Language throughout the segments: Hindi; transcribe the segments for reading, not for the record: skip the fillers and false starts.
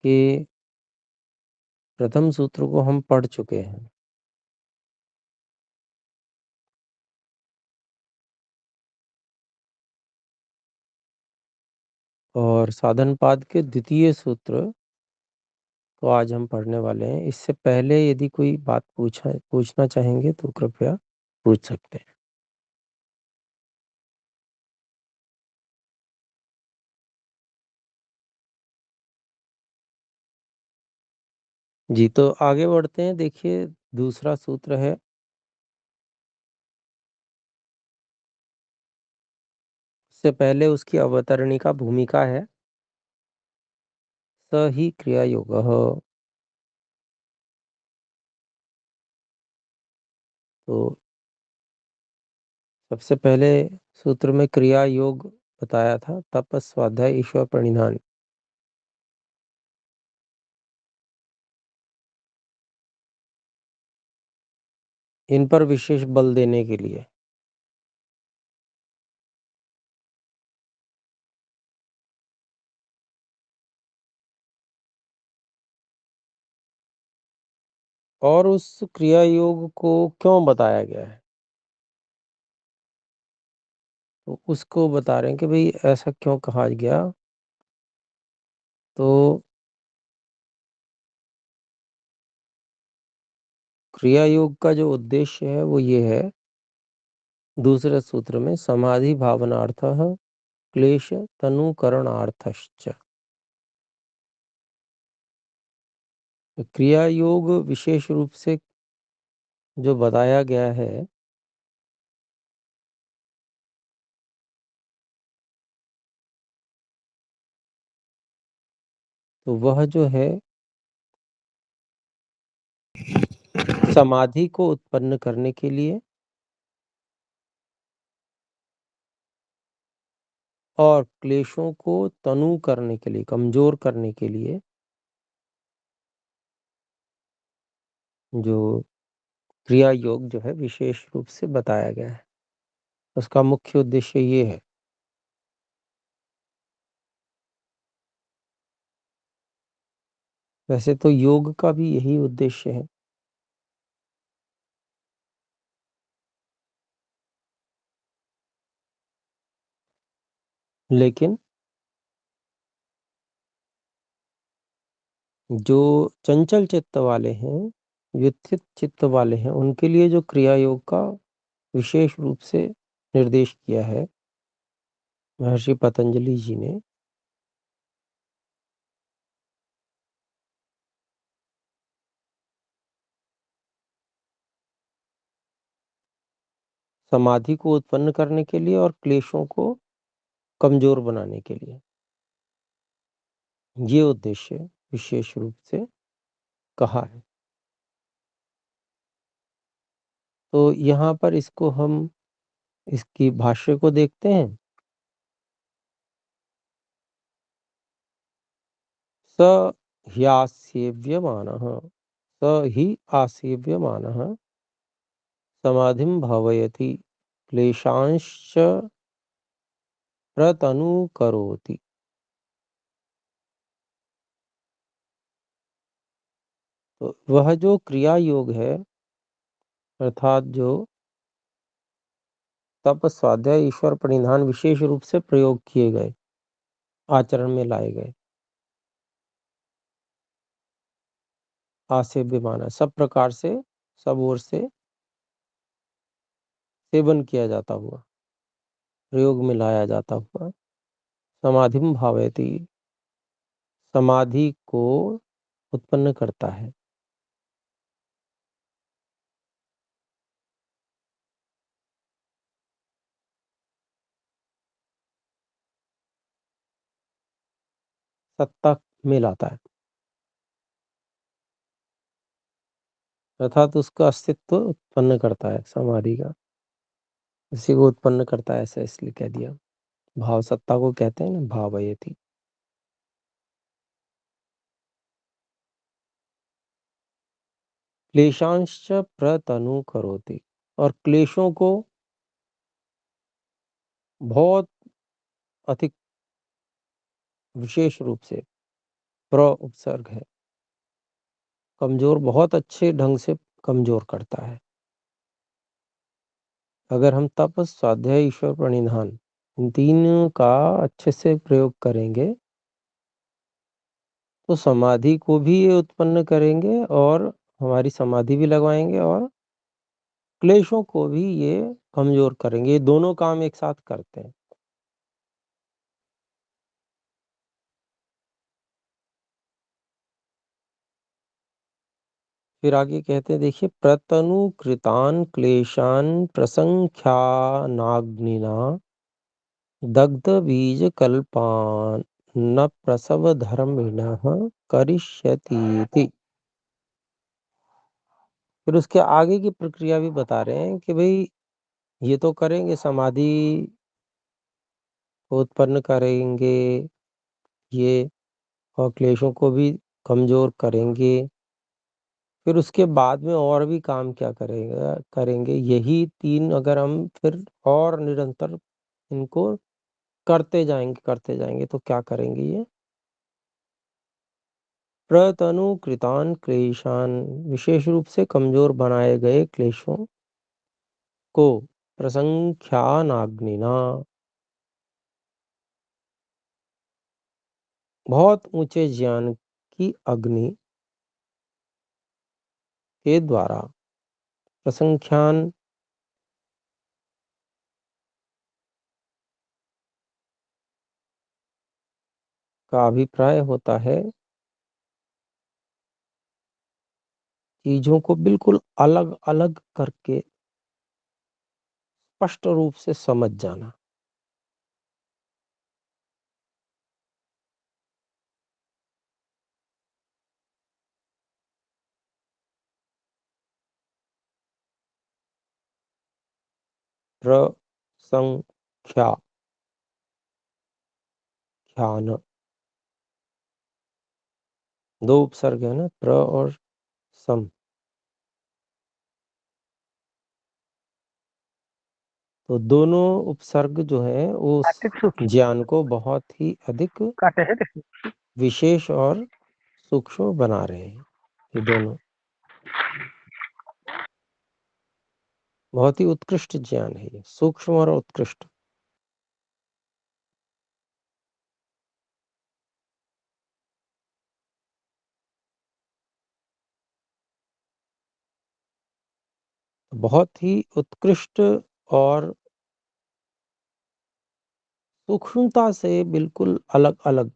कि प्रथम सूत्र को हम पढ़ चुके हैं। और साधनपाद के द्वितीय सूत्र को आज हम पढ़ने वाले हैं। इससे पहले यदि कोई बात पूछना चाहेंगे तो कृपया पूछ सकते हैं। जी, तो आगे बढ़ते हैं। देखिए, दूसरा सूत्र है, उससे पहले उसकी अवतरणिका भूमिका है, स ही क्रियायोगः। तो सबसे पहले सूत्र में क्रिया योग बताया था, तप, स्वाध्याय, ईश्वर प्रणिधान। इन पर विशेष बल देने के लिए। और उस क्रिया योग को क्यों बताया गया है, तो उसको बता रहे हैं कि भाई ऐसा क्यों कहा गया। तो क्रिया योग का जो उद्देश्य है वो ये है, दूसरे सूत्र में समाधि भावनार्थः क्लेश तनुकरणार्थश्च। क्रिया योग विशेष रूप से जो बताया गया है, तो वह जो है समाधि को उत्पन्न करने के लिए और क्लेशों को तनु करने के लिए, कमजोर करने के लिए जो क्रिया योग जो है विशेष रूप से बताया गया है। उसका मुख्य उद्देश्य ये है। वैसे तो योग का भी यही उद्देश्य है, लेकिन जो चंचल चित्त वाले हैं, व्युत्थित चित्त वाले हैं, उनके लिए जो क्रिया योग का विशेष रूप से निर्देश किया है महर्षि पतंजलि जी ने, समाधि को उत्पन्न करने के लिए और क्लेशों को कमजोर बनाने के लिए, ये उद्देश्य विशेष रूप से कहा है। तो यहाँ पर इसको हम इसकी भाष्य को देखते हैं। स ह्यासेव्यमानः, स हि आसेव्यमानः समाधिं भावयति क्लेशांश्च प्रतनुकरोति। तो वह जो क्रिया योग है, अर्थात जो तप, स्वाध्याय, ईश्वर प्रणिधान विशेष रूप से प्रयोग किए गए, आचरण में लाए गए, आसेव्य माना, सब प्रकार से, सब ओर से सेवन किया जाता हुआ, प्रयोग में लाया जाता हुआ, समाधिम भावयति, समाधि को उत्पन्न करता है। सत्ता में लाता है, अर्थात उसका अस्तित्व उत्पन्न करता है समाधि का, इसी को उत्पन्न करता है, ऐसा इसलिए कह दिया। भाव सत्ता को कहते हैं ना, भावयति। क्लेशांश्च प्रतनु करोति, और क्लेशों को बहुत अधिक विशेष रूप से प्र उपसर्ग है। कमज़ोर बहुत अच्छे ढंग से कमज़ोर करता है। अगर हम तप, स्वाध्याय, ईश्वर प्रणिधान इन 3 का अच्छे से प्रयोग करेंगे, तो समाधि को भी ये उत्पन्न करेंगे और हमारी समाधि भी लगवाएँगे और क्लेशों को भी ये कमज़ोर करेंगे। ये दोनों काम एक साथ करते हैं। फिर आगे कहते हैं देखिए, प्रतनुकृतान् क्लेशान् प्रसंख्यानाग्निना दग्धबीजकल्पान् प्रसवधर्मिणः करिष्यतीति। फिर उसके आगे की प्रक्रिया भी बता रहे हैं कि भई ये तो करेंगे, समाधि को उत्पन्न करेंगे ये और क्लेशों को भी कमज़ोर करेंगे। फिर उसके बाद में और भी काम क्या करेंगे, यही 3 अगर हम फिर और निरंतर इनको करते जाएँगे तो क्या करेंगे ये? प्रतनुकृतान् क्लेशान् विशेष रूप से कमज़ोर बनाए गए क्लेशों को प्रसंख्यानाग्निना बहुत ऊँचे ज्ञान की अग्नि के द्वारा प्रसंख्यान का अभिप्राय होता है चीज़ों को बिल्कुल अलग-अलग करके स्पष्ट रूप से समझ जाना। प्रसंख्या ख्यान 2 उपसर्ग है ना, प्र और सम। तो दोनों उपसर्ग जो हैं वो उस ज्ञान को बहुत ही अधिक विशेष और सूक्ष्म बना रहे हैं। ये दोनों बहुत ही उत्कृष्ट ज्ञान है ये, सूक्ष्म और उत्कृष्ट। बहुत ही उत्कृष्ट और सूक्ष्मता से बिल्कुल अलग-अलग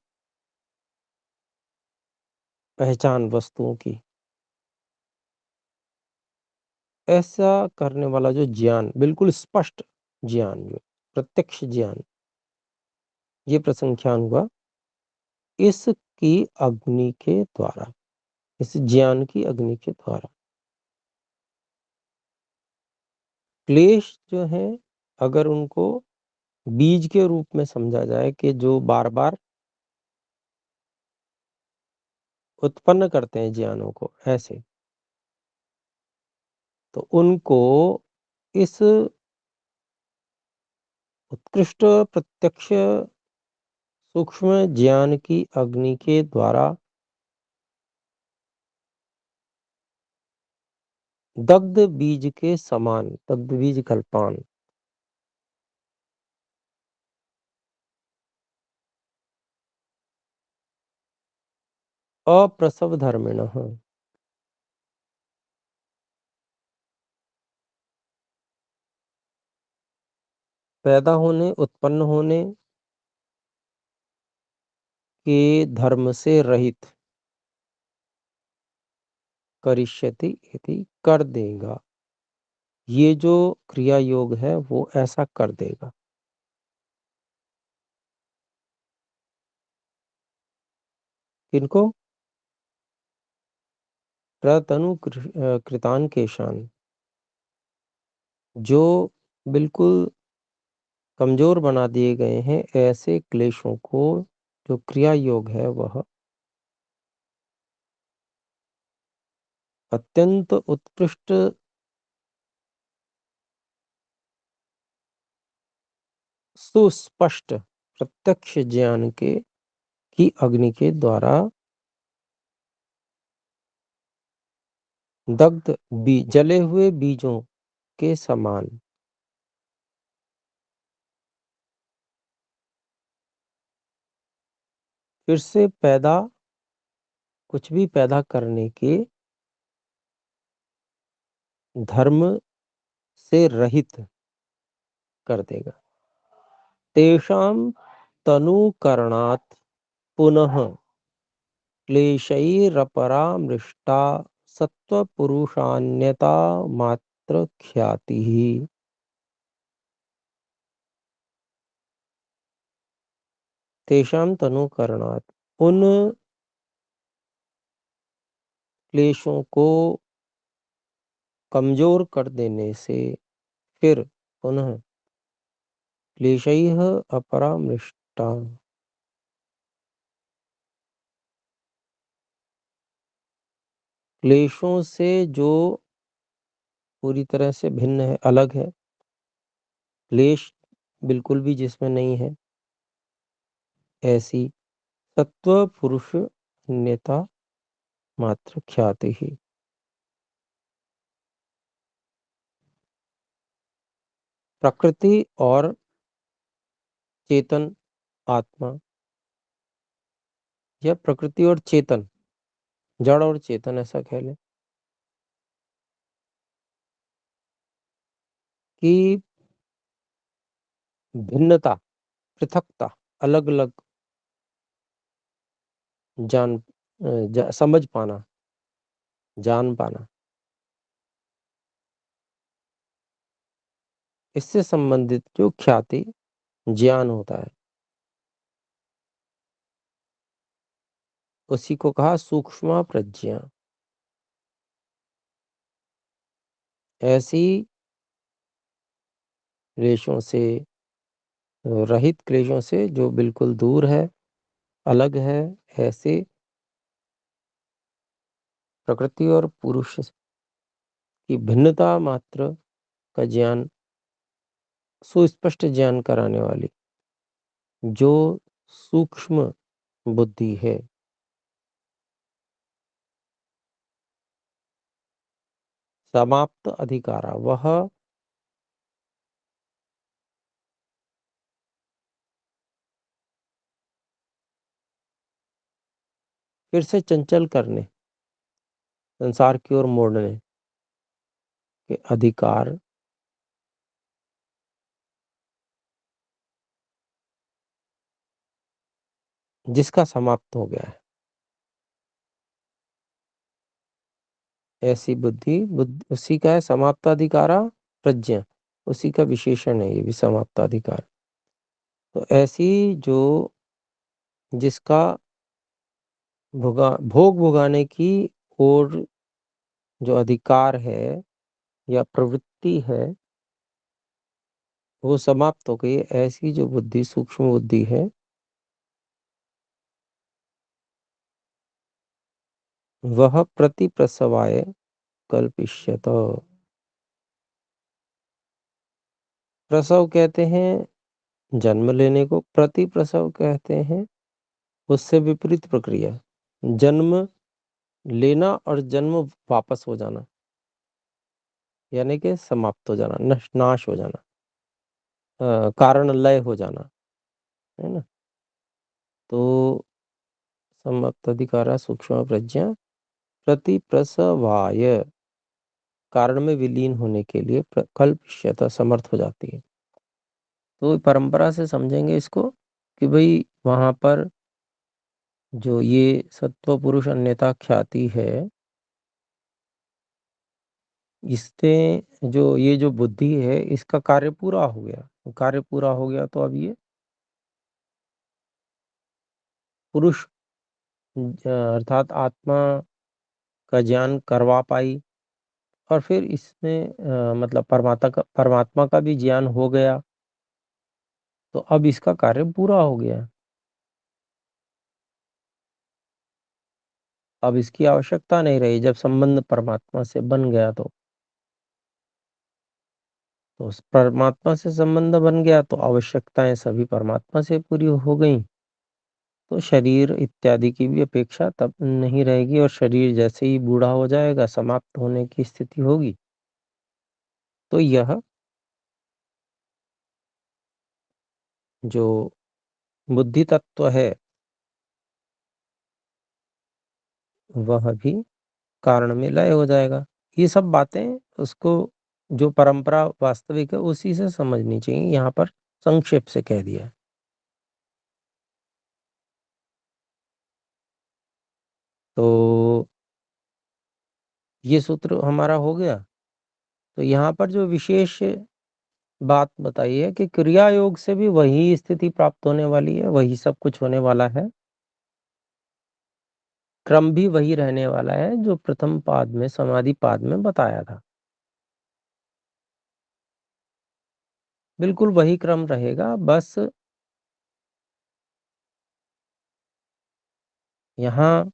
पहचान वस्तुओं की, ऐसा करने वाला जो ज्ञान, बिल्कुल स्पष्ट ज्ञान जो प्रत्यक्ष ज्ञान, ये प्रसंख्यान हुआ इसकी अग्नि के द्वारा, इस ज्ञान की अग्नि के द्वारा। क्लेश जो हैं, अगर उनको बीज के रूप में समझा जाए कि जो बार-बार उत्पन्न करते हैं ज्ञानों को, ऐसे, तो उनको इस उत्कृष्ट प्रत्यक्ष सूक्ष्म ज्ञान की अग्नि के द्वारा दग्ध बीज के समान, दग्ध बीज कल्पान, अप्रसव धर्मिणः, पैदा होने, उत्पन्न होने के धर्म से रहित करिष्यति इति कर देगा। ये जो क्रिया योग है वो ऐसा कर देगा। किनको? कृतान केशान, जो बिल्कुल कमजोर बना दिए गए हैं ऐसे क्लेशों को, जो क्रिया योग है वह अत्यंत उत्कृष्ट सुस्पष्ट प्रत्यक्ष ज्ञान के की अग्नि के द्वारा दग्ध जले हुए बीजों के समान। फिर से कुछ भी पैदा करने के धर्म से रहित कर देगा। तेषां तनुकरणात् पुनः क्लेशैरपरामृष्टा सत्त्वपुरुषान्यता मात्र ख्यातिः। तेषां तनुकरणात्, उन क्लेशों को कमजोर कर देने से फिर पुनः क्लेशैः अपरामृष्टा, क्लेशों से जो पूरी तरह से भिन्न है, अलग है, क्लेश बिल्कुल भी जिसमें नहीं है, ऐसी सत्व पुरुष अन्यता मात्र ख्याति ही। प्रकृति और चेतन आत्मा, या प्रकृति और चेतन, जड़ और चेतन ऐसा कह लें, कि भिन्नता, पृथकता, अलग अलग समझ पाना, जान पाना, इससे संबंधित जो ख्याति ज्ञान होता है, उसी को कहा सूक्ष्म प्रज्ञा। ऐसी क्लेशों से रहित, क्लेशों से जो बिल्कुल दूर है, अलग है, ऐसे प्रकृति और पुरुष की भिन्नता मात्र का ज्ञान, सुस्पष्ट ज्ञान कराने वाली जो सूक्ष्म बुद्धि है, समाप्त अधिकारा, वह फिर से चंचल करने, संसार की ओर मोड़ने के अधिकार, जिसका समाप्त हो गया है, ऐसी बुद्धि उसी का है समाप्ताधिकारा प्रज्ञा, उसी का विशेषण है ये भी, समाप्ताधिकार। तो ऐसी जो, जिसका भोग भोगाने की ओर जो अधिकार है या प्रवृत्ति है, वो समाप्त हो गई। ऐसी जो बुद्धि, सूक्ष्म बुद्धि है, वह प्रतिप्रसवाय कल्पिष्यत। प्रसव कहते हैं जन्म लेने को, प्रतिप्रसव कहते हैं उससे विपरीत प्रक्रिया, जन्म लेना और जन्म वापस हो जाना, यानी कि समाप्त हो जाना, नाश हो जाना, कारण लय हो जाना, है ना। तो समाप्ताधिकारा सूक्ष्म प्रज्ञा प्रतिप्रसवाय, कारण में विलीन होने के लिए कल्पष्यता, समर्थ हो जाती है। तो परंपरा से समझेंगे इसको कि भाई वहां पर जो ये सत्व पुरुष अन्यथा ख्याति है, इससे जो ये जो बुद्धि है, इसका कार्य पूरा हो गया। कार्य पूरा हो गया तो अब ये पुरुष अर्थात आत्मा का ज्ञान करवा पाई, और फिर इसमें मतलब परमात्मा का भी ज्ञान हो गया, तो अब इसका कार्य पूरा हो गया। अब इसकी आवश्यकता नहीं रही, जब संबंध परमात्मा से बन गया तो उस परमात्मा से संबंध बन गया तो आवश्यकताएं सभी परमात्मा से पूरी हो गई। तो शरीर इत्यादि की भी अपेक्षा तब नहीं रहेगी, और शरीर जैसे ही बूढ़ा हो जाएगा, समाप्त होने की स्थिति होगी, तो यह जो बुद्धि तत्व है, वह भी कारण में लय हो जाएगा। ये सब बातें उसको, जो परंपरा वास्तविक है, उसी से समझनी चाहिए। यहाँ पर संक्षेप से कह दिया। तो ये सूत्र हमारा हो गया। तो यहाँ पर जो विशेष बात बताई है कि क्रिया योग से भी वही स्थिति प्राप्त होने वाली है, वही सब कुछ होने वाला है, क्रम भी वही रहने वाला है जो प्रथम पाद में, समाधि पाद में बताया था। बिल्कुल वही क्रम रहेगा, बस यहाँ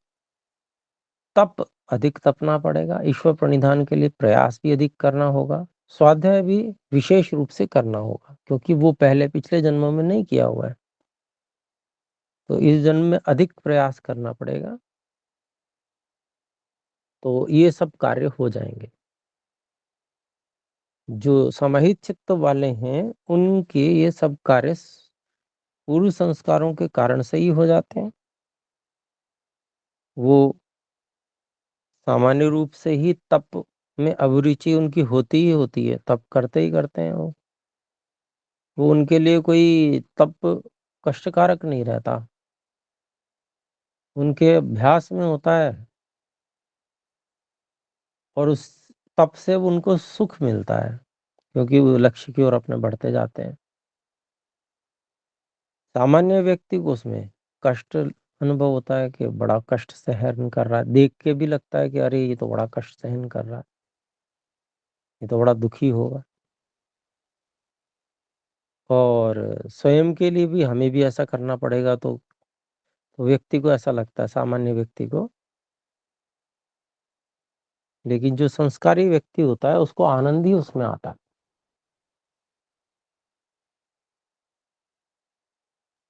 तप अधिक तपना पड़ेगा, ईश्वर प्रणिधान के लिए प्रयास भी अधिक करना होगा, स्वाध्याय भी विशेष रूप से करना होगा, क्योंकि वो पहले पिछले जन्मों में नहीं किया हुआ है। तो इस जन्म में अधिक प्रयास करना पड़ेगा, तो ये सब कार्य हो जाएंगे। जो समाहित चित्त वाले हैं, उनके ये सब कार्य पूर्व संस्कारों के कारण से ही हो जाते हैं। वो सामान्य रूप से ही तप में अभिरुचि उनकी होती ही होती है, तप करते ही करते हैं वो उनके लिए कोई तप कष्टकारक नहीं रहता, उनके अभ्यास में होता है, और उस तप से उनको सुख मिलता है, क्योंकि वो लक्ष्य की ओर अपने बढ़ते जाते हैं। सामान्य व्यक्ति को उसमें कष्ट अनुभव होता है कि बड़ा कष्ट सहन कर रहा है, देख के भी लगता है कि अरे ये तो बड़ा कष्ट सहन कर रहा है, ये तो बड़ा दुखी होगा। और स्वयं के लिए भी हमें भी ऐसा करना पड़ेगा, तो व्यक्ति को ऐसा लगता है, सामान्य व्यक्ति को। लेकिन जो संस्कारी व्यक्ति होता है, उसको आनंद ही उसमें आता है।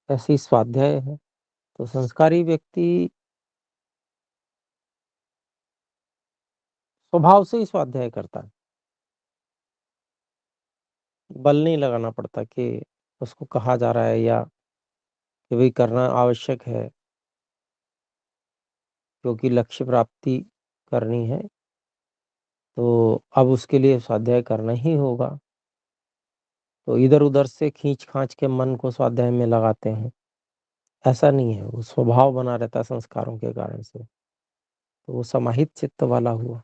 ऐसी स्वाध्याय है। तो संस्कारी व्यक्ति स्वभाव से ही स्वाध्याय करता है, बल नहीं लगाना पड़ता कि उसको कहा जा रहा है या कि भाई करना आवश्यक है, क्योंकि लक्ष्य प्राप्ति करनी है, तो अब उसके लिए स्वाध्याय करना ही होगा। तो इधर उधर से खींच खांच के मन को स्वाध्याय में लगाते हैं, ऐसा नहीं है। वो स्वभाव बना रहता है संस्कारों के कारण से, तो वो समाहित चित्त वाला हुआ।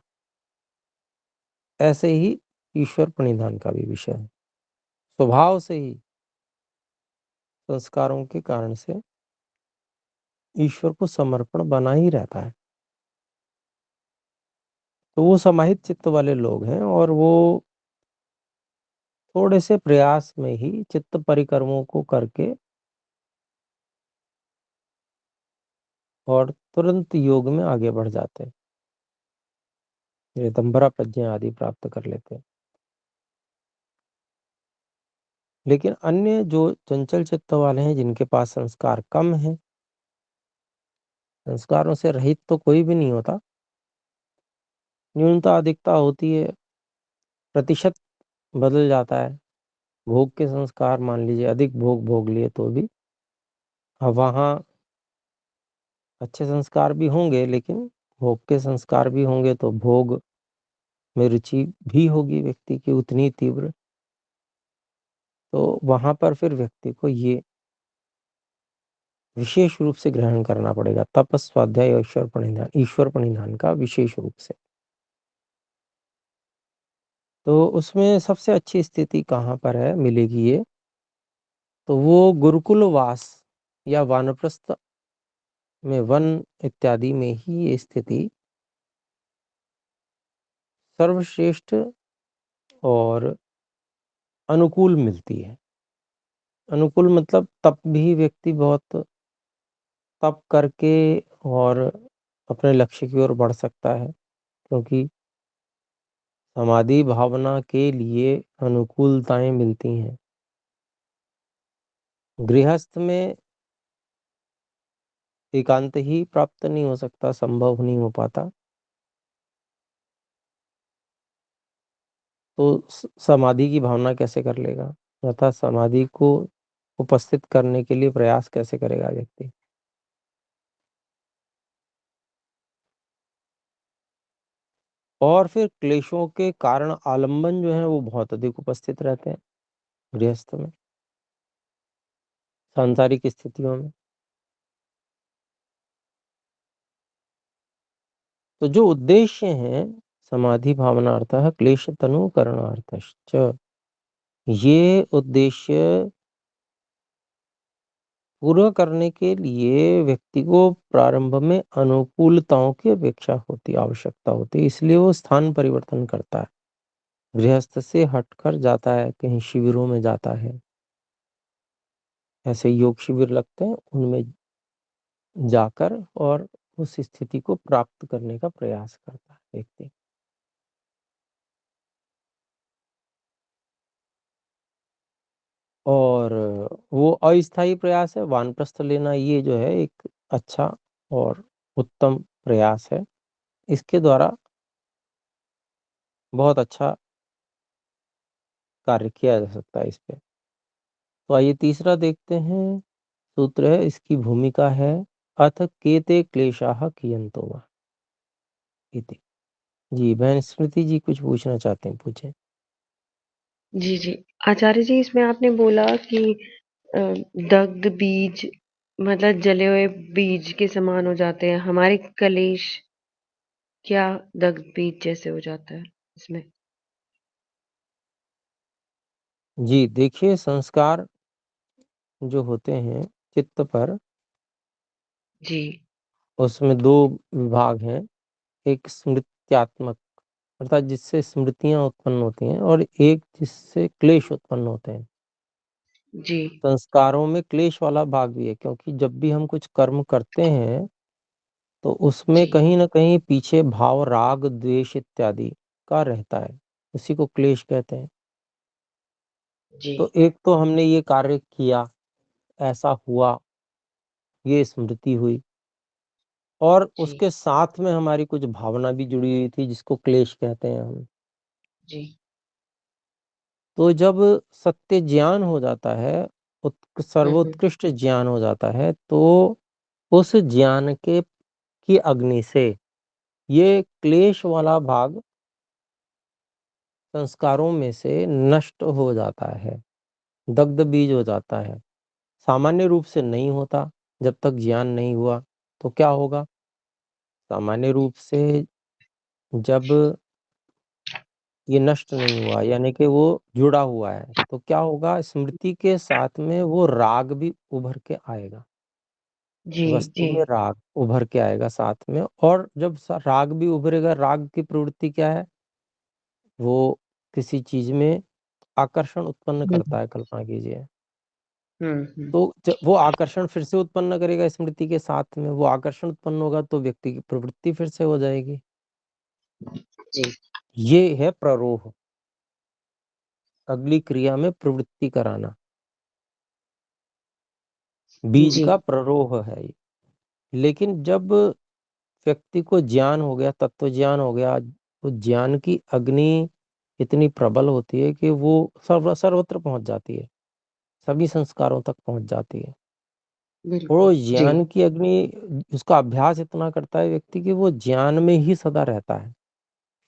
ऐसे ही ईश्वर प्रणिधान का भी विषय है, स्वभाव से ही संस्कारों के कारण से ईश्वर को समर्पण बना ही रहता है। तो वो समाहित चित्त वाले लोग हैं, और वो थोड़े से प्रयास में ही चित्त परिक्रमों को करके और तुरंत योग में आगे बढ़ जाते हैं, ऋतंभरा प्रज्ञा आदि प्राप्त कर लेते हैं। लेकिन अन्य जो चंचल चित्त वाले हैं, जिनके पास संस्कार कम है, संस्कारों से रहित तो कोई भी नहीं होता, न्यूनता अधिकता होती है, प्रतिशत बदल जाता है। भोग के संस्कार मान लीजिए अधिक भोग भोग लिए तो भी अब वहाँ अच्छे संस्कार भी होंगे, लेकिन भोग के संस्कार भी होंगे, तो भोग में रुचि भी होगी व्यक्ति की उतनी तीव्र। तो वहां पर फिर व्यक्ति को ये विशेष रूप से ग्रहण करना पड़ेगा, तपस स्वाध्याय और ईश्वर प्रणिधान का विशेष रूप से। तो उसमें सबसे अच्छी स्थिति कहाँ पर है मिलेगी ये, तो वो गुरुकुलवास या वानप्रस्थ में, वन इत्यादि में ही ये स्थिति सर्वश्रेष्ठ और अनुकूल मिलती है। अनुकूल मतलब तप भी व्यक्ति बहुत तप करके और अपने लक्ष्य की ओर बढ़ सकता है, क्योंकि समाधि भावना के लिए अनुकूलताएं मिलती हैं। गृहस्थ में एकांत ही प्राप्त नहीं हो सकता, संभव नहीं हो पाता। तो समाधि की भावना कैसे कर लेगा, अर्थात समाधि को उपस्थित करने के लिए प्रयास कैसे करेगा व्यक्ति। और फिर क्लेशों के कारण आलंबन जो है वो बहुत अधिक उपस्थित रहते हैं गृहस्थ में, सांसारिक स्थितियों में। तो जो उद्देश्य हैं समाधि भावनार्थः क्लेश तनु करणार्थश्च, ये उद्देश्य पूरा करने के लिए व्यक्ति को प्रारंभ में अनुकूलताओं की अपेक्षा होती, आवश्यकता होती है, इसलिए वो स्थान परिवर्तन करता है, गृहस्थ से हटकर जाता है, कहीं शिविरों में जाता है। ऐसे योग शिविर लगते हैं, उनमें जाकर और उस स्थिति को प्राप्त करने का प्रयास करता है व्यक्ति। और वो अस्थायी प्रयास है, वानप्रस्थ लेना, ये जो है एक अच्छा और उत्तम प्रयास है। इसके द्वारा बहुत अच्छा कार्य किया जा सकता है इस पे। तो आइए तीसरा देखते हैं, सूत्र है, इसकी भूमिका है, अथ केते क्लेशाः कियन्तो वा इति। जी बहन स्मृति जी कुछ पूछना चाहते हैं, पूछें। जी, जी। आचार्य जी, इसमें आपने बोला कि अ, दग्ध बीज मतलब जले हुए बीज के समान हो जाते हैं। हमारे कलेश क्या दग्ध बीज जैसे हो जाता है इसमें? जी देखिए, संस्कार जो होते हैं चित्त पर, जी, उसमें दो विभाग हैं। एक स्मृत्यात्मक, अर्थात जिससे स्मृतियां उत्पन्न होती हैं, और एक जिससे क्लेश उत्पन्न होते हैं। जी, संस्कारों में क्लेश वाला भाग भी है, क्योंकि जब भी हम कुछ कर्म करते हैं तो उसमें जी, कहीं ना कहीं पीछे भाव, राग, द्वेष इत्यादि का रहता है, उसी को क्लेश कहते हैं। जी, तो एक तो हमने ये कार्य किया, ऐसा हुआ, ये स्मृति हुई, और जी, उसके साथ में हमारी कुछ भावना भी जुड़ी हुई थी, जिसको क्लेश कहते हैं हम। जी। तो जब सत्य ज्ञान हो जाता है, हुँ, हुँ। सर्वोत्कृष्ट ज्ञान हो जाता है, तो उस ज्ञान के की अग्नि से ये क्लेश वाला भाग संस्कारों में से नष्ट हो जाता है, दग्ध बीज हो जाता है। सामान्य रूप से नहीं होता जब तक ज्ञान नहीं हुआ। तो क्या होगा, सामान्य रूप से जब ये नष्ट नहीं हुआ, यानी कि वो जुड़ा हुआ है, तो क्या होगा, स्मृति के साथ में वो राग भी उभर के आएगा, जी, वस्तु जी। में राग उभर के आएगा साथ में। और जब राग भी उभरेगा, राग की प्रवृत्ति क्या है, वो किसी चीज में आकर्षण उत्पन्न हुँ, करता है, कल्पना कीजिए। हुँ, हुँ। तो जब वो आकर्षण फिर से उत्पन्न करेगा, स्मृति के साथ में वो आकर्षण उत्पन्न होगा, तो व्यक्ति की प्रवृत्ति फिर से हो जाएगी। जी, ये है प्ररोह, अगली क्रिया में प्रवृत्ति कराना, बीज जी, का प्ररोह है ये। लेकिन जब व्यक्ति को ज्ञान हो गया, तत्व ज्ञान हो गया, तो ज्ञान की अग्नि इतनी प्रबल होती है कि वो सर्वत्र पहुंच जाती है, सभी संस्कारों तक पहुंच जाती है। बिल्कुल। और जी, ज्ञान की अग्नि, उसका अभ्यास इतना करता है व्यक्ति कि वो ज्ञान में ही सदा रहता है,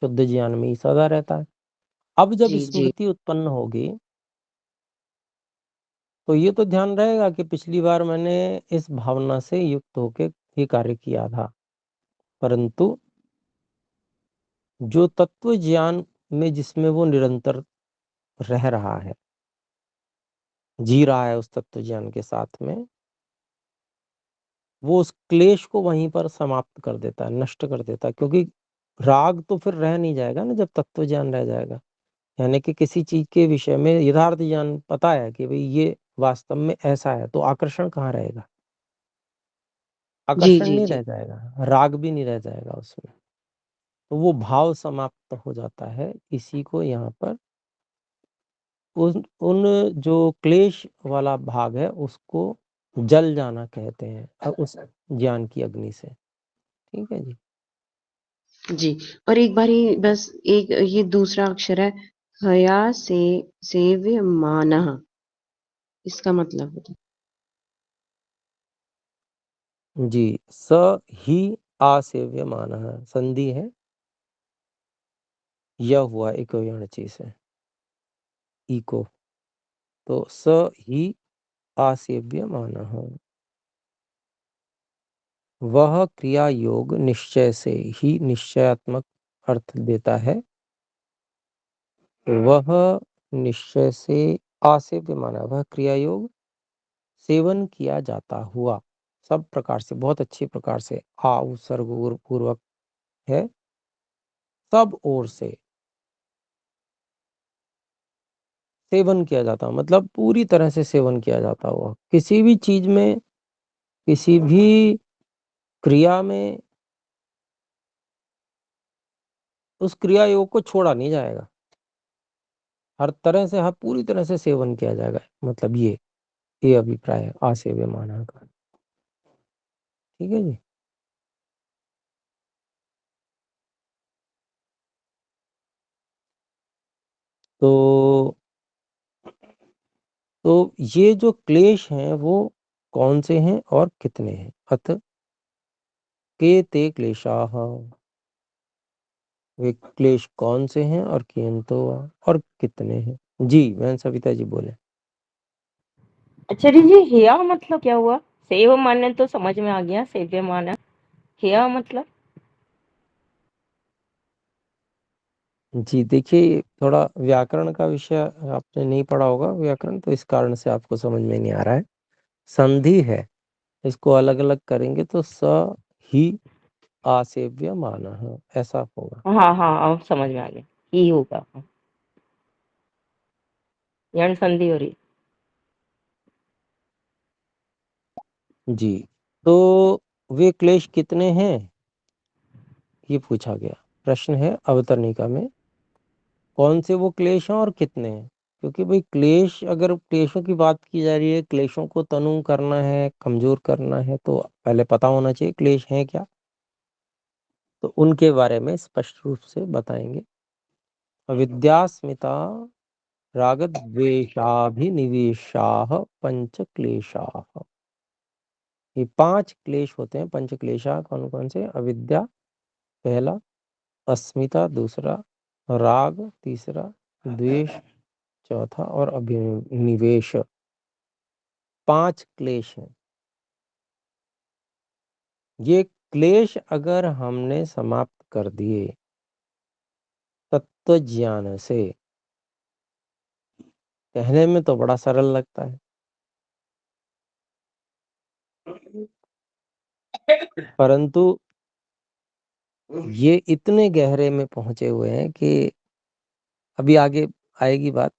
शुद्ध ज्ञान में ही सदा रहता है। अब जब जी, जी, स्मृति उत्पन्न होगी, तो ये तो ध्यान रहेगा कि पिछली बार मैंने इस भावना से युक्त होकर ये कार्य किया था, परंतु जो तत्व ज्ञान में जिसमें वो निरंतर रह रहा है, जी रहा है उस तत्व ज्ञान के साथ में, वो उस क्लेश को वहीं पर समाप्त कर देता है, नष्ट कर देता है। क्योंकि राग तो फिर रह नहीं जाएगा ना, जब तत्व ज्ञान रह जाएगा, यानी कि किसी चीज के विषय में यथार्थ ज्ञान पता है कि भाई ये वास्तव में ऐसा है, तो आकर्षण कहाँ रहेगा, जी, आकर्षण जी, नहीं जी, रह जाएगा, राग भी नहीं रह जाएगा उसमें। तो वो भाव समाप्त हो जाता है। इसी को यहाँ पर उन उन जो क्लेश वाला भाग है उसको जल जाना कहते हैं उस ज्ञान की अग्नि से। ठीक है जी। जी। और एक बारी बस एक ये दूसरा अक्षर है, हया से सेव्यमानः, इसका मतलब बताइए? जी, स ही आसेव्यमानः संधि है, यह हुआ एक यणचि से, इको, तो स ही आसेव्यमानः, वह क्रिया योग निश्चय से ही निश्चयात्मक अर्थ देता है, वह निश्चय से आसेव्यमानः, वह क्रिया योग सेवन किया जाता हुआ, सब प्रकार से, बहुत अच्छी प्रकार से, आ उपसर्ग पूर्वक है, सब ओर से सेवन किया जाता, मतलब पूरी तरह से सेवन किया जाता हुआ, किसी भी चीज में, किसी भी क्रिया में उस क्रिया योग को छोड़ा नहीं जाएगा, हर तरह से, हर पूरी तरह से सेवन किया जाएगा, मतलब ये अभिप्राय है आसेव्य माना का। ठीक है जी। तो ये जो क्लेश हैं वो कौन से हैं और कितने हैं? अथ के ते क्लेशाः, वे क्लेश कौन से हैं और कियंतो और कितने हैं? जी बहन सविता जी बोले। अच्छा जी, हेया मतलब क्या हुआ? सेव माने तो समझ में आ गया, सेव्य माना। हेया मतलब? जी देखिए, थोड़ा व्याकरण का विषय आपने नहीं पढ़ा होगा व्याकरण, तो इस कारण से आपको समझ में नहीं आ रहा है। संधि है, इसको अलग अलग करेंगे तो स ही आसेव्य माना है, ऐसा होगा। हाँ हाँ, अब समझ में आ गया, ही होगा। यण संधि हो रही। जी, तो वे क्लेश कितने हैं ये पूछा गया, प्रश्न है अवतरणिका में, कौन से वो क्लेश हैं और कितने हैं? क्योंकि भाई क्लेश, अगर क्लेशों की बात की जा रही है, क्लेशों को तनु करना है, कमजोर करना है, तो पहले पता होना चाहिए क्लेश हैं क्या, तो उनके बारे में स्पष्ट रूप से बताएंगे। अविद्यास्मिता रागद्वेषाभिनिवेशाः पंच क्लेशाः, ये 5 क्लेश होते हैं, पंच क्लेशा कौन कौन से? अविद्या पहला, अस्मिता दूसरा, राग तीसरा, द्वेष चौथा और अभिनिवेश, 5 क्लेश हैं। ये क्लेश अगर हमने समाप्त कर दिए तत्व ज्ञान से, कहने में तो बड़ा सरल लगता है, परंतु ये इतने गहरे में पहुंचे हुए हैं कि अभी आगे आएगी बात,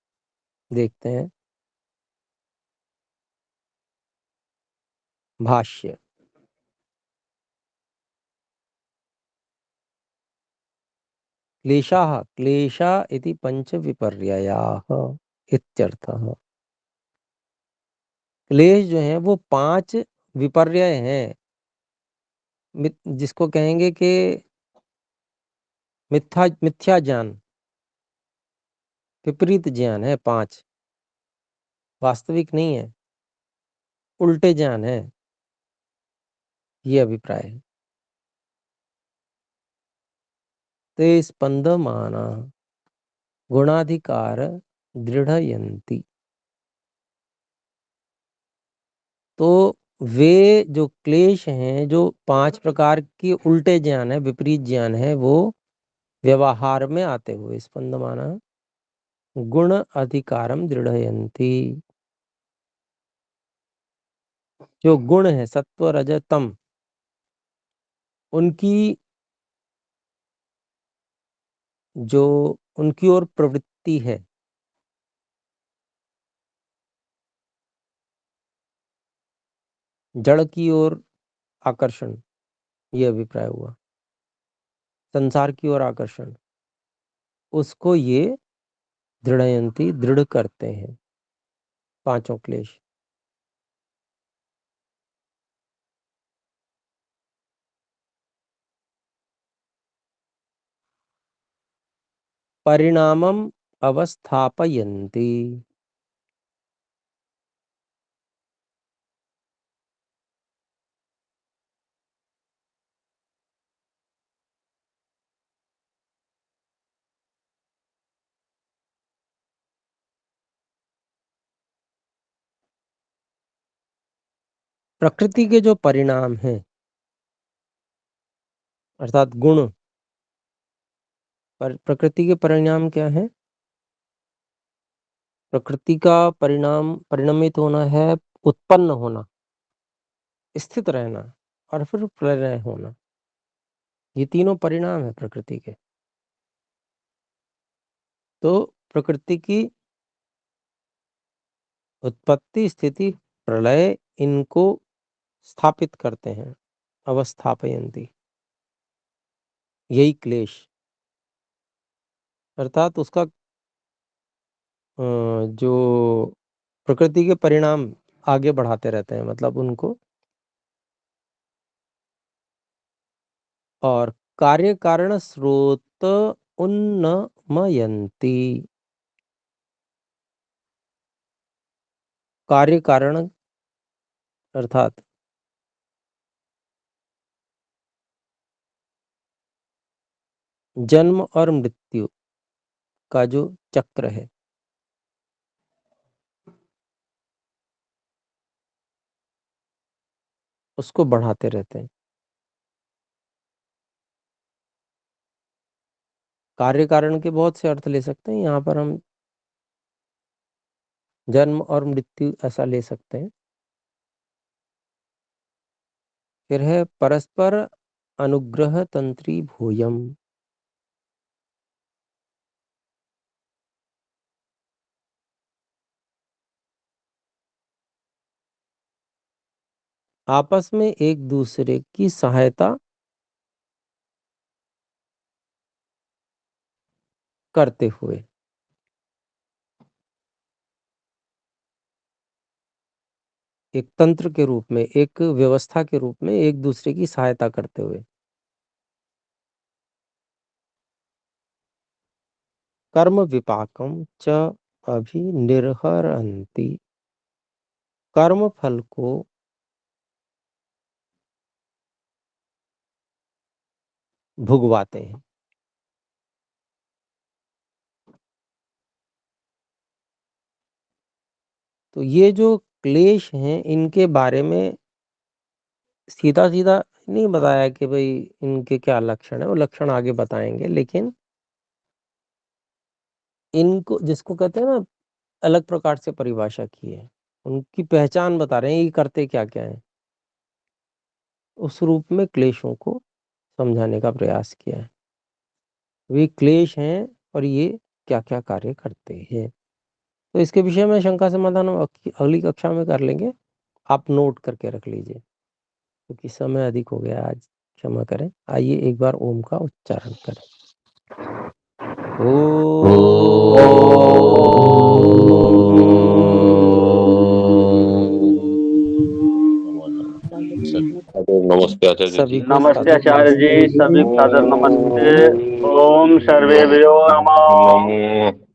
देखते हैं। भाष्य, क्लेशाः क्लेशा इति पंच विपर्ययाः इत्यर्थः, क्लेश जो है वो 5 विपर्यय हैं, जिसको कहेंगे कि मिथ्या ज्ञान, विपरीत ज्ञान है, 5 वास्तविक नहीं है, उल्टे ज्ञान है, ये अभिप्राय है। ते स्पंदमाना गुणाधिकार दृढ़यन्ति, तो वे जो क्लेश हैं, जो 5 प्रकार के उल्टे ज्ञान है, विपरीत ज्ञान है, वो व्यवहार में आते हुए स्पंदमाना गुण अधिकारम दृढ़यन्ति, जो गुण है सत्व रज तम, उनकी जो उनकी ओर प्रवृत्ति है, जड़ की ओर आकर्षण, ये अभिप्राय हुआ, संसार की ओर आकर्षण, उसको ये दृढ़यंती दृढ़ करते हैं, 5 क्लेश। परिणामम अवस्थापयन्ति। प्रकृति के जो परिणाम हैं अर्थात गुण, प्रकृति के परिणाम क्या है? प्रकृति का परिणाम परिणमित होना है, उत्पन्न होना, स्थित रहना और फिर प्रलय होना। ये तीनों परिणाम है प्रकृति के। तो प्रकृति की उत्पत्ति, स्थिति, प्रलय, इनको स्थापित करते हैं, अवस्थापयन्ति। यही क्लेश अर्थात उसका जो प्रकृति के परिणाम आगे बढ़ाते रहते हैं, मतलब उनको, और कार्य कारण स्रोत उन्नमयन्ति। कार्य कारण अर्थात जन्म और मृत्यु का जो चक्र है, उसको बढ़ाते रहते हैं। कार्य कारण के बहुत से अर्थ ले सकते हैं, यहाँ पर हम जन्म और मृत्यु ऐसा ले सकते हैं। फिर है परस्पर अनुग्रह तंत्री भूयम। आपस में एक दूसरे की सहायता करते हुए, एक तंत्र के रूप में, एक व्यवस्था के रूप में एक दूसरे की सहायता करते हुए। कर्म विपाकम च अभिनिर्हरन्ति। कर्म फल को भुगवाते हैं। तो ये जो क्लेश हैं, इनके बारे में सीधा सीधा नहीं बताया कि भाई इनके क्या लक्षण है, वो लक्षण आगे बताएंगे, लेकिन इनको, जिसको कहते हैं ना, अलग प्रकार से परिभाषा की है, उनकी पहचान बता रहे हैं, ये करते क्या क्या है, उस रूप में क्लेशों को समझाने का प्रयास किया है। वे क्लेश हैं और ये क्या क्या कार्य करते हैं। तो इसके विषय में शंका समाधान हम अगली कक्षा में कर लेंगे। आप नोट करके रख लीजिए, क्योंकि समय अधिक हो गया आज, क्षमा करें। आइए एक बार ओम का उच्चारण करें। नमस्ते आचार्य जी। सभी को नमस्ते आचार्य जी, सभी सादर नमस्ते। ओम सर्वेभ्यो नमः।